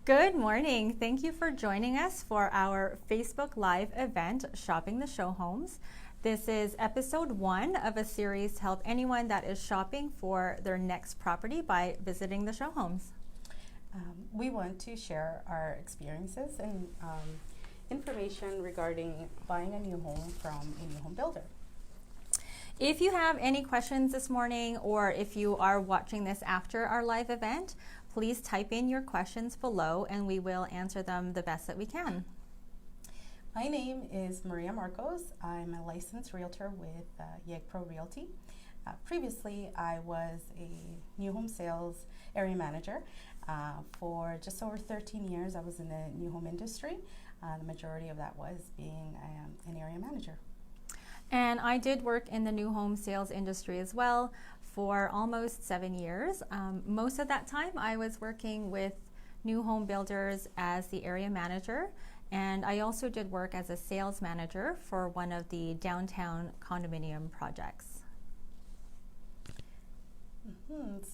Good morning. Thank you for joining us for our Facebook Live event, Shopping the Showhomes. This is episode 1 of a series to help anyone that is shopping for their next property by visiting the Showhomes. We want to share our experiences and information regarding buying a new home from a new home builder. If you have any questions this morning, or if you are watching this after our live event, please type in your questions below and we will answer them the best that we can. My name is Maria Marcos. I'm a licensed realtor with YEGPro Realty. Previously, I was a new home sales area manager. For just over 13 years, I was in the new home industry. The majority of that was being an area manager. And I did work in the new home sales industry as well for almost 7 years. Most of that time I was working with new home builders as the area manager, and I also did work as a sales manager for one of the downtown condominium projects.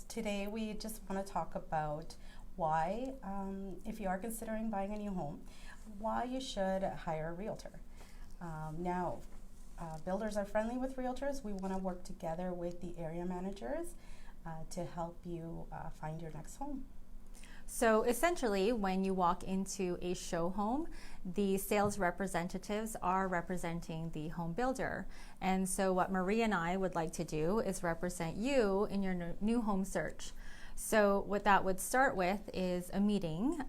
Today we just want to talk about why, if you are considering buying a new home, why you should hire a realtor. Builders are friendly with realtors. We want to work together with the area managers to help you find your next home. So essentially, when you walk into a show home, the sales representatives are representing the home builder. And so what Maria and I would like to do is represent you in your new home search. So what that would start with is a meeting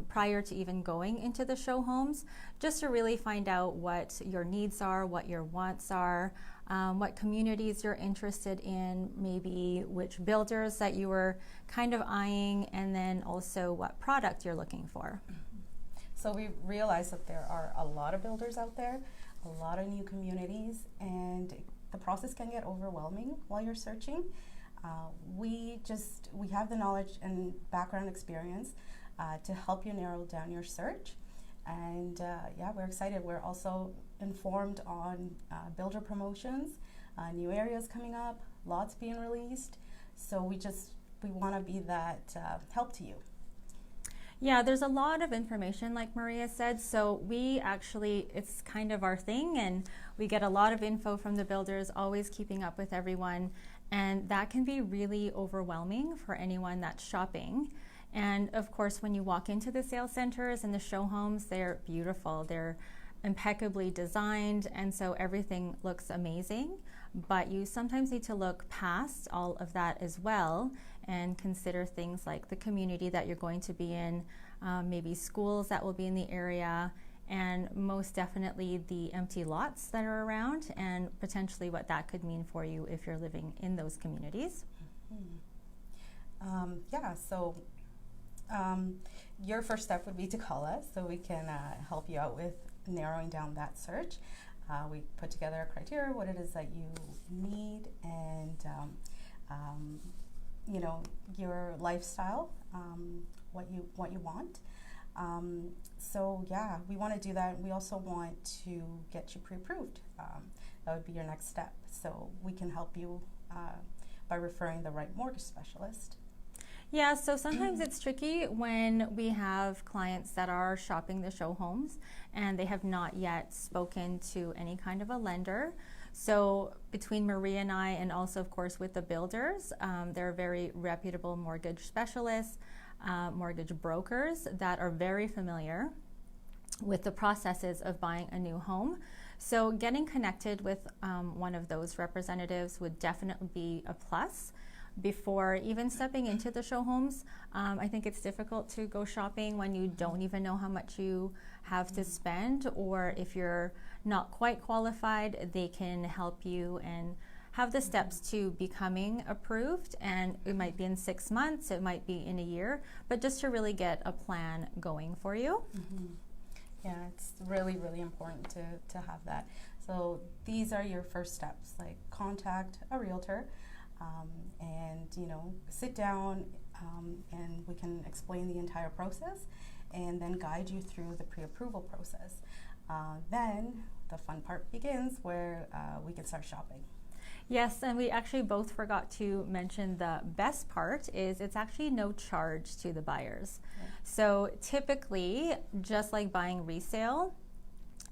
prior to even going into the show homes, just to really find out what your needs are, what your wants are, what communities you're interested in, maybe which builders that you were kind of eyeing, and then also what product you're looking for. So we realize that there are a lot of builders out there, a lot of new communities, and the process can get overwhelming while you're searching. We have the knowledge and background experience to help you narrow down your search. And we're excited. We're also informed on builder promotions, new areas coming up, lots being released. So we want to be that help to you. Yeah, there's a lot of information, like Maria said, so it's kind of our thing, and we get a lot of info from the builders, always keeping up with everyone, and that can be really overwhelming for anyone that's shopping. And of course, when you walk into the sales centers and the show homes, they're beautiful, they're impeccably designed, and so everything looks amazing, but you sometimes need to look past all of that as well and consider things like the community that you're going to be in, maybe schools that will be in the area, and most definitely the empty lots that are around, and potentially what that could mean for you if you're living in those communities. Your first step would be to call us so we can help you out with narrowing down that search. We put together a criteria, what it is that you need, and your lifestyle, what you want. We want to do that. We also want to get you pre-approved. That would be your next step. So we can help you by referring the right mortgage specialist. Yeah, so sometimes it's tricky when we have clients that are shopping the show homes and they have not yet spoken to any kind of a lender. So between Maria and I, and also of course with the builders, they're very reputable mortgage specialists, mortgage brokers that are very familiar with the processes of buying a new home. So getting connected with one of those representatives would definitely be a plus. Before even stepping into the show homes, I think it's difficult to go shopping when you don't even know how much you have to spend, or if you're not quite qualified, they can help you and have the steps to becoming approved, and it might be in 6 months, it might be in a year, but just to really get a plan going for you. Yeah, it's really, really important to have that. So these are your first steps, like contact a realtor, and sit down, and we can explain the entire process and then guide you through the pre-approval process. Then the fun part begins, where we can start shopping. Yes, and we actually both forgot to mention the best part is it's actually no charge to the buyers. Right. So typically, just like buying resale,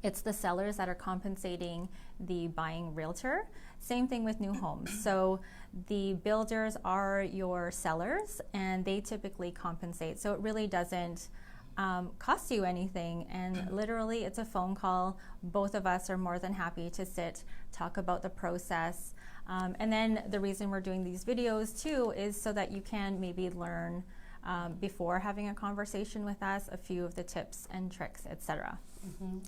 it's the sellers that are compensating the buying realtor. Same thing with new homes. So the builders are your sellers and they typically compensate. So it really doesn't cost you anything, and literally it's a phone call. Both of us are more than happy to sit, talk about the process, and then the reason we're doing these videos too is so that you can maybe learn before having a conversation with us a few of the tips and tricks, etc.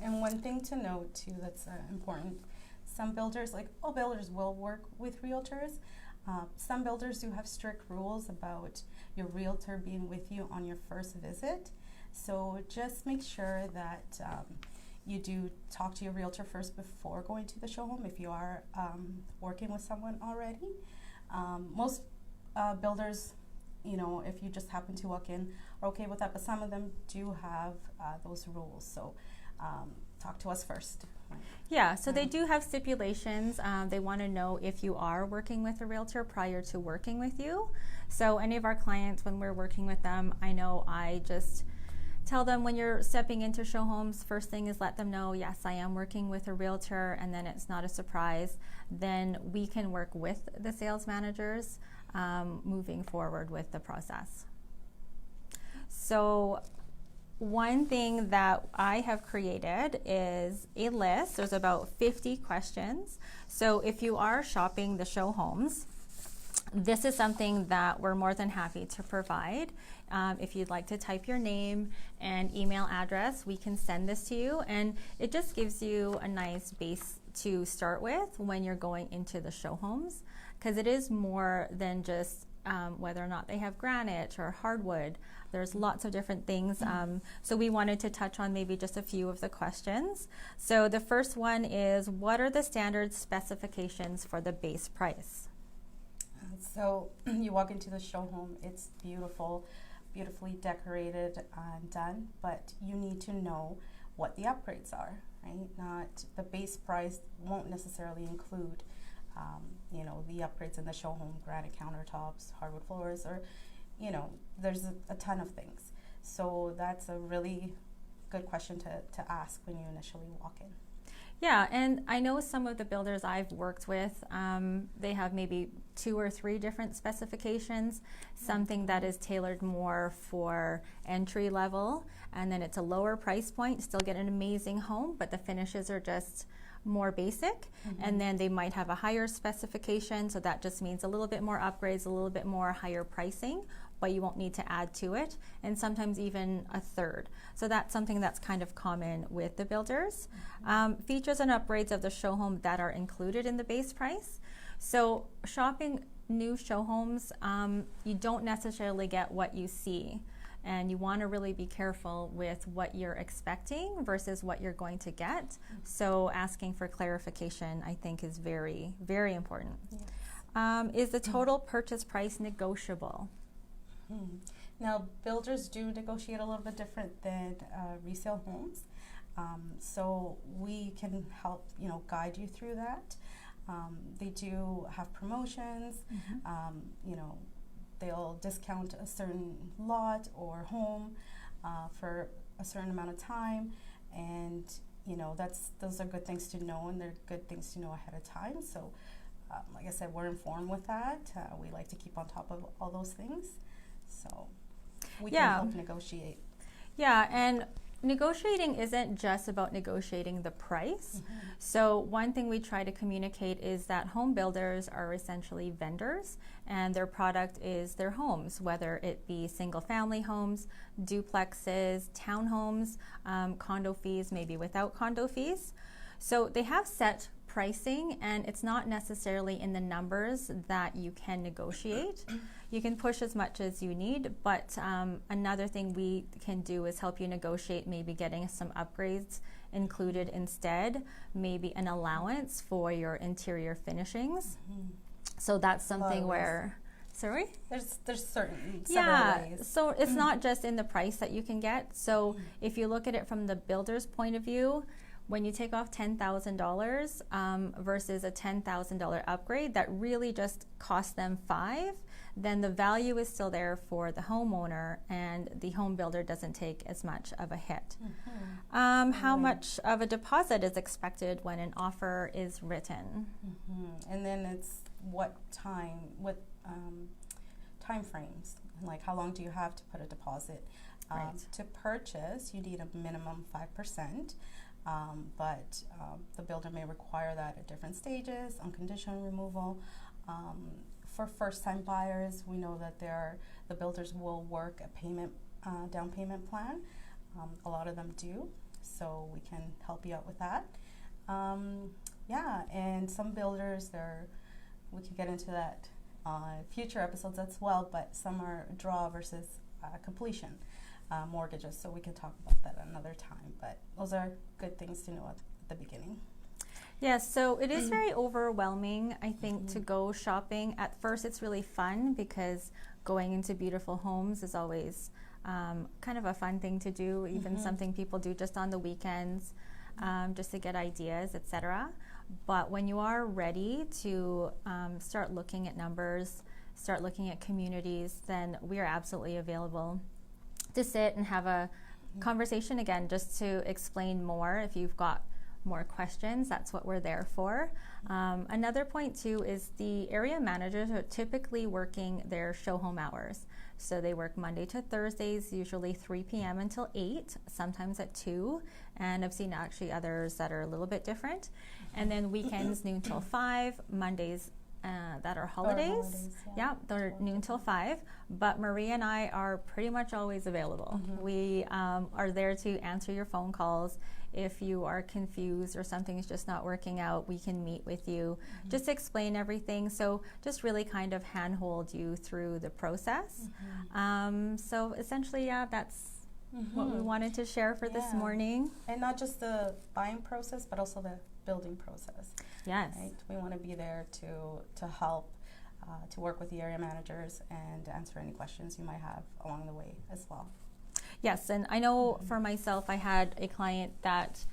And one thing to note too that's important, some builders, like all builders will work with realtors. Some builders do have strict rules about your realtor being with you on your first visit. So just make sure that you do talk to your realtor first before going to the show home if you are working with someone already. Most builders, you know, if you just happen to walk in, are okay with that, but some of them do have those rules. So talk to us first. Yeah, so they do have stipulations. They want to know if you are working with a realtor prior to working with you. So any of our clients, when we're working with them, I know I just tell them when you're stepping into show homes, first thing is let them know, yes, I am working with a realtor, and then it's not a surprise. Then we can work with the sales managers moving forward with the process. So one thing that I have created is a list. There's about 50 questions. So if you are shopping the show homes, this is something that we're more than happy to provide. If you'd like to type your name and email address, we can send this to you, and it just gives you a nice base to start with when you're going into the show homes, because it is more than just whether or not they have granite or hardwood. There's lots of different things. So we wanted to touch on maybe just a few of the questions. So the first one is, what are the standard specifications for the base price? So you walk into the show home, it's beautiful, beautifully decorated and done, but you need to know what the upgrades are, right? Not the base price won't necessarily include, you know, the upgrades in the show home, granite countertops, hardwood floors, or, you know, there's a ton of things. So that's a really good question to ask when you initially walk in. Yeah, and I know some of the builders I've worked with, they have maybe 2 or 3 different specifications, something that is tailored more for entry level, and then it's a lower price point, still get an amazing home, but the finishes are just more basic. And then they might have a higher specification, so that just means a little bit more upgrades, a little bit more higher pricing, but you won't need to add to it, and sometimes even a third. So that's something that's kind of common with the builders. Features and upgrades of the show home that are included in the base price. So shopping new show homes, you don't necessarily get what you see, and you want to really be careful with what you're expecting versus what you're going to get. So asking for clarification, I think, is very, very important. Yes. Is the total purchase price negotiable? Now, builders do negotiate a little bit different than resale homes, so we can help, you know, guide you through that. They do have promotions. You know, they'll discount a certain lot or home for a certain amount of time, and you know, those are good things to know, and they're good things to know ahead of time. So, like I said, we're informed with that. We like to keep on top of all those things. So we can help negotiate. Yeah, and negotiating isn't just about negotiating the price. So one thing we try to communicate is that home builders are essentially vendors, and their product is their homes, whether it be single family homes, duplexes, townhomes, condo fees, maybe without condo fees. So they have set pricing, and it's not necessarily in the numbers that you can negotiate. You can push as much as you need, but another thing we can do is help you negotiate maybe getting some upgrades included instead, maybe an allowance for your interior finishings. So that's something where, sorry? There's several ways. So it's not just in the price that you can get. So if you look at it from the builder's point of view, when you take off $10,000 versus a $10,000 upgrade that really just cost them $5,000, then the value is still there for the homeowner, and the home builder doesn't take as much of a hit. How much of a deposit is expected when an offer is written? And then it's what time frames, like how long do you have to put a deposit? To purchase, you need a minimum 5%, but the builder may require that at different stages, unconditional removal. For first-time buyers, we know that the builders will work a down payment plan. A lot of them do, so we can help you out with that. And some builders, we could get into that future episodes as well, but some are draw versus completion mortgages, so we can talk about that another time. But those are good things to know at the beginning. Yes, so it is very overwhelming, I think, to go shopping. At first, it's really fun because going into beautiful homes is always kind of a fun thing to do, even something people do just on the weekends, just to get ideas, etc. But when you are ready to start looking at numbers, start looking at communities, then we are absolutely available to sit and have a conversation again, just to explain more. If you've got more questions, that's what we're there for. Another point too is the area managers are typically working their show home hours. So they work Monday to Thursdays, usually 3 p.m. until 8, sometimes at 2, and I've seen actually others that are a little bit different. And then weekends noon till 5, Mondays that are holidays, they're noon till 5. But Maria and I are pretty much always available. We are there to answer your phone calls. If you are confused or something's just not working out, we can meet with you, just explain everything. So just really kind of handhold you through the process. So essentially, that's what we wanted to share for this morning. And not just the buying process, but also the building process. Yes. Right? We want to be there to help, to work with the area managers and answer any questions you might have along the way as well. Yes, and I know for myself, I had a client that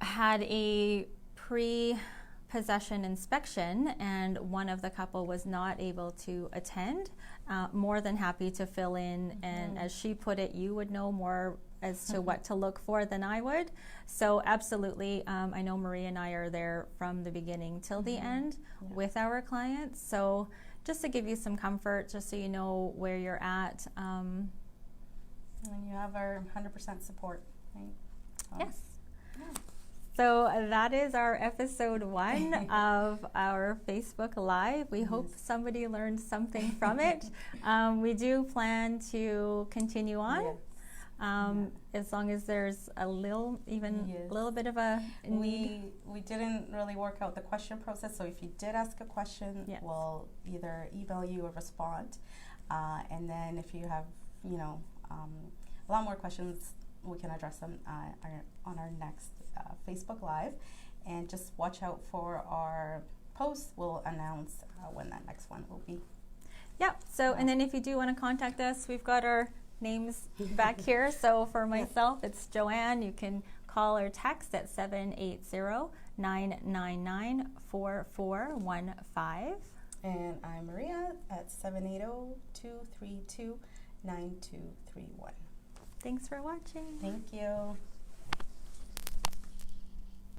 had a pre-possession inspection, and one of the couple was not able to attend. More than happy to fill in, and as she put it, you would know more as to what to look for than I would. So absolutely, I know Maria and I are there from the beginning till the end with our clients. So just to give you some comfort, just so you know where you're at. And you have our 100% support, right? Yes. So that is our episode 1 of our Facebook Live. We hope somebody learned something from it. We do plan to continue on. As long as there's a little bit of a need. We didn't really work out the question process, so if you did ask a question, we'll either email you or respond. And then if you have, a lot more questions, we can address them on our next Facebook Live. And just watch out for our posts. We'll announce when that next one will be. So, and then if you do want to contact us, we've got our names back here. So for myself, it's Joanne. You can call or text at 780-999-4415. And I'm Maria at 780-232-9231. Thanks for watching. Thank you.